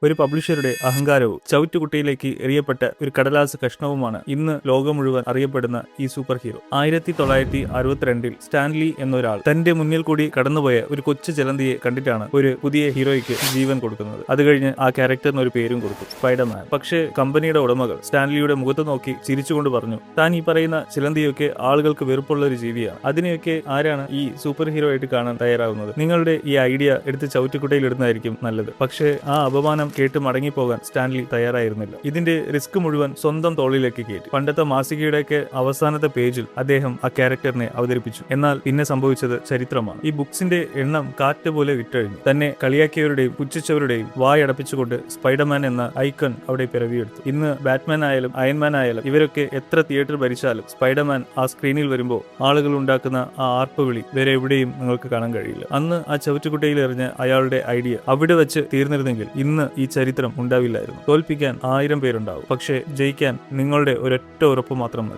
ഒരു പബ്ലിഷറുടെ അഹങ്കാരവും ചവിറ്റുകുട്ടിയിലേക്ക് എറിയപ്പെട്ട ഒരു കടലാസ് കഷ്ണവുമാണ് ഇന്ന് ലോകം മുഴുവൻ അറിയപ്പെടുന്ന ഈ സൂപ്പർ ഹീറോ. 1962 സ്റ്റാൻലി എന്നൊരാൾ തന്റെ മുന്നിൽ കൂടി കടന്നുപോയ ഒരു കൊച്ചു ചിലന്തിയെ കണ്ടിട്ടാണ് ഒരു പുതിയ ഹീറോയ്ക്ക് ജീവൻ കൊടുക്കുന്നത്. അത് കഴിഞ്ഞ് ആ ക്യാരക്ടറിന് ഒരു പേരും കൊടുത്തു, സ്പൈഡർമാൻ. പക്ഷേ കമ്പനിയുടെ ഉടമകൾ സ്റ്റാൻലിയുടെ മുഖത്ത് നോക്കി ചിരിച്ചുകൊണ്ട് പറഞ്ഞു, താൻ ഈ പറയുന്ന ചിലന്തിയൊക്കെ ആളുകൾക്ക് വെറുപ്പുള്ള ഒരു ജീവിയാണ്. അതിനെയൊക്കെ ആരാണ് ഈ സൂപ്പർ ഹീറോ ആയിട്ട് കാണാൻ തയ്യാറാവുന്നത്? നിങ്ങളുടെ ഈ ഐഡിയ എടുത്ത് ചവിറ്റുകുട്ടയിൽ ഇടുന്നതായിരിക്കും നല്ലത്. പക്ഷേ ആ അപമാനം കേട്ട് മടങ്ങിപ്പോകാൻ സ്റ്റാൻലി തയ്യാറായിരുന്നില്ല. ഇതിന്റെ റിസ്ക് മുഴുവൻ സ്വന്തം തോളിലേക്ക് കയറ്റി. പണ്ടത്തെ മാസികയുടെയൊക്കെ അവസാനത്തെ പേജിൽ അദ്ദേഹം ആ ക്യാരക്ടറിനെ അവതരിപ്പിച്ചു. എന്നാൽ പിന്നെ സംഭവിച്ചത് ചരിത്രമാണ്. ഈ ബുക്സിന്റെ എണ്ണം കാറ്റ് പോലെ വിറ്റഴിഞ്ഞു. തന്നെ കളിയാക്കിയവരുടെയും പുച്ഛിച്ചവരുടെയും വായടപ്പിച്ചുകൊണ്ട് സ്പൈഡർമാൻ എന്ന ഐക്കൺ അവിടെ പിറവിയെടുത്തു. ഇന്ന് ബാറ്റ്മാൻ ആയാലും അയൺമാൻ ആയാലും ഇവരൊക്കെ എത്ര തിയേറ്റർ ഭരിച്ചാലും സ്പൈഡർമാൻ ആ സ്ക്രീനിൽ വരുമ്പോൾ ആളുകൾ ഉണ്ടാക്കുന്ന ആ ആർപ്പുവിളി വേറെ എവിടെയും നിങ്ങൾക്ക് കാണാൻ കഴിയില്ല. അന്ന് ആ ചവിറ്റുകുട്ടയിൽ എറിഞ്ഞ അയാളുടെ ഐഡിയ അവിടെ വെച്ച് തീർന്നിരുന്നെങ്കിൽ ഇന്ന് ഈ ചരിത്രം ഉണ്ടാവില്ലായിരുന്നു. തോൽപ്പിക്കാൻ 1000 പേരുണ്ടാവും, പക്ഷേ ജയിക്കാൻ നിങ്ങളുടെ ഒരൊറ്റ ഉറപ്പ് മാത്രം മതി.